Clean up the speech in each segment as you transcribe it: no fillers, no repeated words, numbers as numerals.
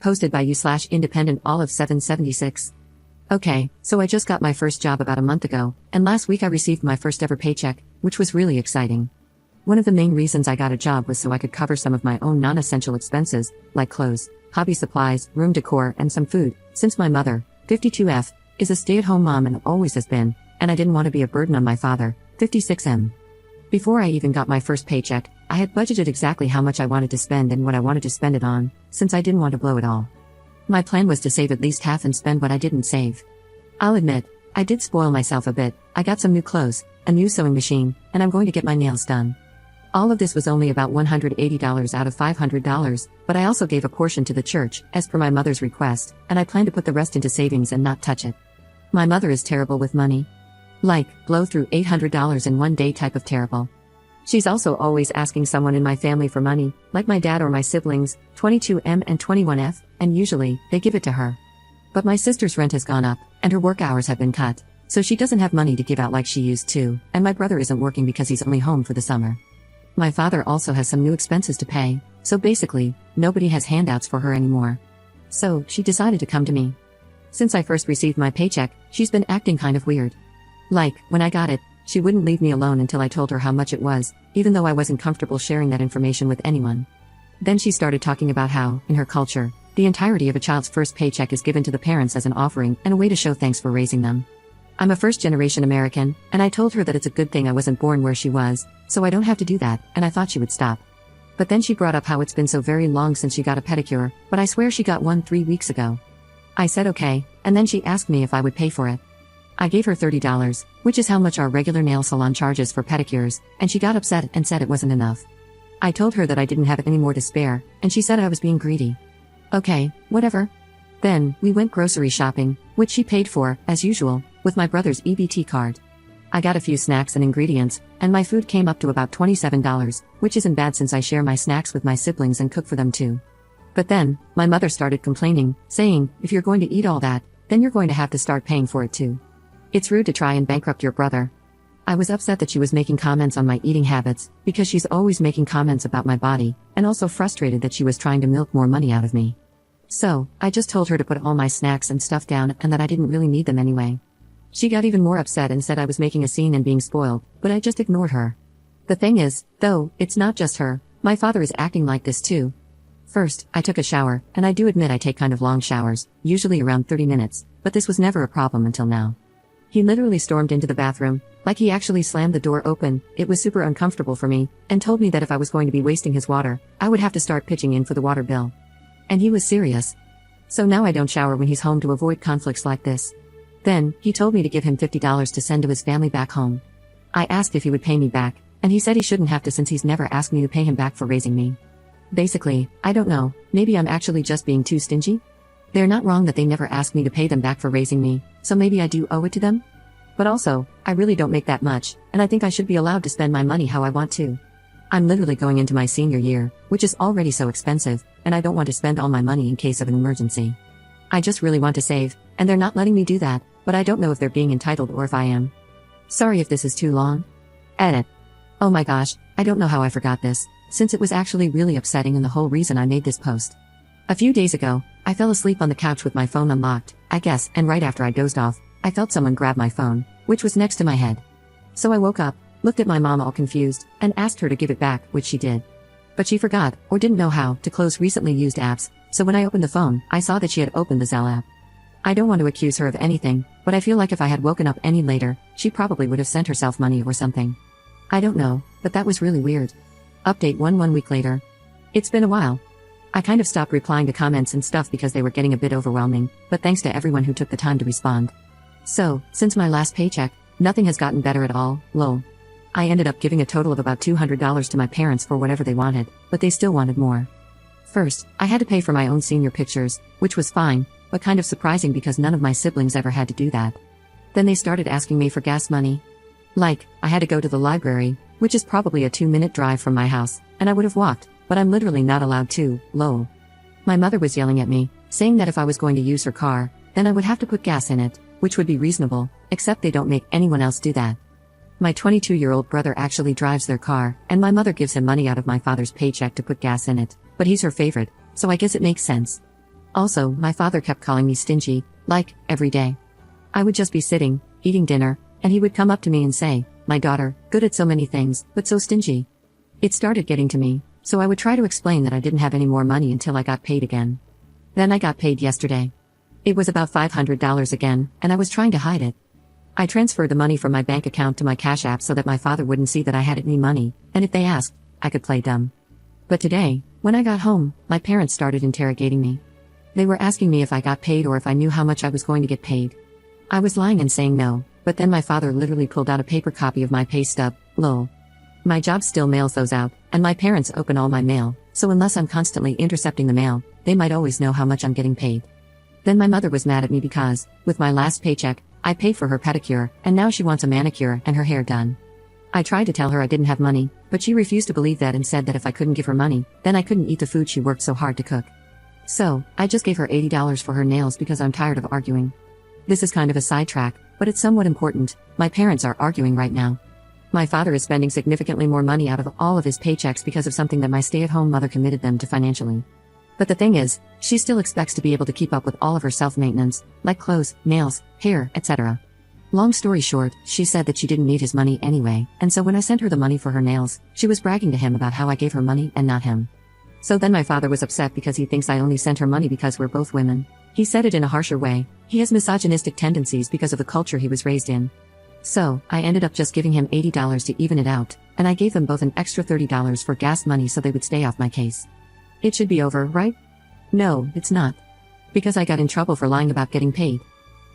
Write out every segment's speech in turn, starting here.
Hosted by you/independent olive 776. Okay, so I just got my first job about a month ago, and last week I received my first ever paycheck, which was really exciting. One of the main reasons I got a job was so I could cover some of my own non-essential expenses, like clothes, hobby supplies, room decor, and some food, since my mother, 52F, is a stay-at-home mom and always has been, and I didn't want to be a burden on my father, 56M. Before I even got my first paycheck, I had budgeted exactly how much I wanted to spend and what I wanted to spend it on, since I didn't want to blow it all. My plan was to save at least half and spend what I didn't save. I'll admit, I did spoil myself a bit. I got some new clothes, a new sewing machine, and I'm going to get my nails done. All of this was only about $180 out of $500, but I also gave a portion to the church, as per my mother's request, and I plan to put the rest into savings and not touch it. My mother is terrible with money. Like, blow through $800 in one day type of terrible. She's also always asking someone in my family for money, like my dad or my siblings, 22M and 21F, and usually, they give it to her. But my sister's rent has gone up, and her work hours have been cut, so she doesn't have money to give out like she used to, and my brother isn't working because he's only home for the summer. My father also has some new expenses to pay, so basically, nobody has handouts for her anymore. So, she decided to come to me. Since I first received my paycheck, she's been acting kind of weird. Like, when I got it, she wouldn't leave me alone until I told her how much it was, even though I wasn't comfortable sharing that information with anyone. Then she started talking about how, in her culture, the entirety of a child's first paycheck is given to the parents as an offering and a way to show thanks for raising them. I'm a first-generation American, and I told her that it's a good thing I wasn't born where she was, so I don't have to do that, and I thought she would stop. But then she brought up how it's been so very long since she got a pedicure, but I swear she got one 3 weeks ago. I said okay, and then she asked me if I would pay for it. I gave her $30, which is how much our regular nail salon charges for pedicures, and she got upset and said it wasn't enough. I told her that I didn't have any more to spare, and she said I was being greedy. Okay, whatever. Then, we went grocery shopping, which she paid for, as usual, with my brother's EBT card. I got a few snacks and ingredients, and my food came up to about $27, which isn't bad since I share my snacks with my siblings and cook for them too. But then, my mother started complaining, saying, if you're going to eat all that, then you're going to have to start paying for it too. It's rude to try and bankrupt your brother. I was upset that she was making comments on my eating habits, because she's always making comments about my body, and also frustrated that she was trying to milk more money out of me. So, I just told her to put all my snacks and stuff down and that I didn't really need them anyway. She got even more upset and said I was making a scene and being spoiled, but I just ignored her. The thing is, though, it's not just her, my father is acting like this too. First, I took a shower, and I do admit I take kind of long showers, usually around 30 minutes, but this was never a problem until now. He literally stormed into the bathroom, like he actually slammed the door open. It was super uncomfortable for me, and told me that if I was going to be wasting his water, I would have to start pitching in for the water bill. And he was serious. So now I don't shower when he's home to avoid conflicts like this. Then, he told me to give him $50 to send to his family back home. I asked if he would pay me back, and he said he shouldn't have to since he's never asked me to pay him back for raising me. Basically, I don't know, maybe I'm actually just being too stingy? They're not wrong that they never asked me to pay them back for raising me, so maybe I do owe it to them? But also, I really don't make that much, and I think I should be allowed to spend my money how I want to. I'm literally going into my senior year, which is already so expensive, and I don't want to spend all my money in case of an emergency. I just really want to save, and they're not letting me do that, but I don't know if they're being entitled or if I am. Sorry if this is too long. Edit. Oh my gosh, I don't know how I forgot this, since it was actually really upsetting and the whole reason I made this post. A few days ago, I fell asleep on the couch with my phone unlocked, I guess, and right after I dozed off, I felt someone grab my phone, which was next to my head. So I woke up, looked at my mom all confused, and asked her to give it back, which she did. But she forgot, or didn't know how, to close recently used apps, so when I opened the phone, I saw that she had opened the Zelle app. I don't want to accuse her of anything, but I feel like if I had woken up any later, she probably would have sent herself money or something. I don't know, but that was really weird. Update 1 week later. It's been a while. I kind of stopped replying to comments and stuff because they were getting a bit overwhelming, but thanks to everyone who took the time to respond. So, since my last paycheck, nothing has gotten better at all, lol. I ended up giving a total of about $200 to my parents for whatever they wanted, but they still wanted more. First, I had to pay for my own senior pictures, which was fine, but kind of surprising because none of my siblings ever had to do that. Then they started asking me for gas money. Like, I had to go to the library, which is probably a 2-minute drive from my house, and I would have walked, but I'm literally not allowed to, lol. My mother was yelling at me, saying that if I was going to use her car, then I would have to put gas in it, which would be reasonable, except they don't make anyone else do that. My 22-year-old brother actually drives their car, and my mother gives him money out of my father's paycheck to put gas in it, but he's her favorite, so I guess it makes sense. Also, my father kept calling me stingy, like, every day. I would just be sitting, eating dinner, and he would come up to me and say, "My daughter, good at so many things, but so stingy." It started getting to me, so I would try to explain that I didn't have any more money until I got paid again. Then I got paid yesterday. It was about $500 again, and I was trying to hide it. I transferred the money from my bank account to my Cash App so that my father wouldn't see that I had any money, and if they asked, I could play dumb. But today, when I got home, my parents started interrogating me. They were asking me if I got paid or if I knew how much I was going to get paid. I was lying and saying no, but then my father literally pulled out a paper copy of my pay stub, lol. My job still mails those out, and my parents open all my mail, so unless I'm constantly intercepting the mail, they might always know how much I'm getting paid. Then my mother was mad at me because, with my last paycheck, I paid for her pedicure, and now she wants a manicure and her hair done. I tried to tell her I didn't have money, but she refused to believe that and said that if I couldn't give her money, then I couldn't eat the food she worked so hard to cook. So, I just gave her $80 for her nails because I'm tired of arguing. This is kind of a sidetrack, but it's somewhat important. My parents are arguing right now. My father is spending significantly more money out of all of his paychecks because of something that my stay-at-home mother committed them to financially. But the thing is, she still expects to be able to keep up with all of her self-maintenance, like clothes, nails, hair, etc. Long story short, she said that she didn't need his money anyway, and so when I sent her the money for her nails, she was bragging to him about how I gave her money and not him. So then my father was upset because he thinks I only sent her money because we're both women. He said it in a harsher way. He has misogynistic tendencies because of the culture he was raised in. So, I ended up just giving him $80 to even it out, and I gave them both an extra $30 for gas money so they would stay off my case. It should be over, right? No, it's not. Because I got in trouble for lying about getting paid.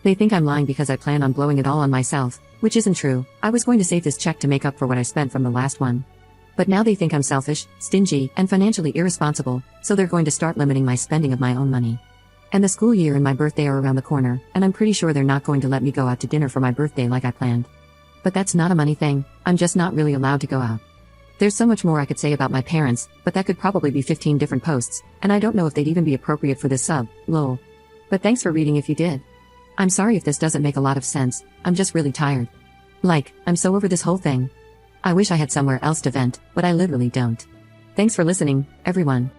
They think I'm lying because I plan on blowing it all on myself, which isn't true. I was going to save this check to make up for what I spent from the last one. But now they think I'm selfish, stingy, and financially irresponsible, so they're going to start limiting my spending of my own money. And the school year and my birthday are around the corner, and I'm pretty sure they're not going to let me go out to dinner for my birthday like I planned. But that's not a money thing, I'm just not really allowed to go out. There's so much more I could say about my parents, but that could probably be 15 different posts, and I don't know if they'd even be appropriate for this sub, lol. But thanks for reading if you did. I'm sorry if this doesn't make a lot of sense, I'm just really tired. Like, I'm so over this whole thing. I wish I had somewhere else to vent, but I literally don't. Thanks for listening, everyone.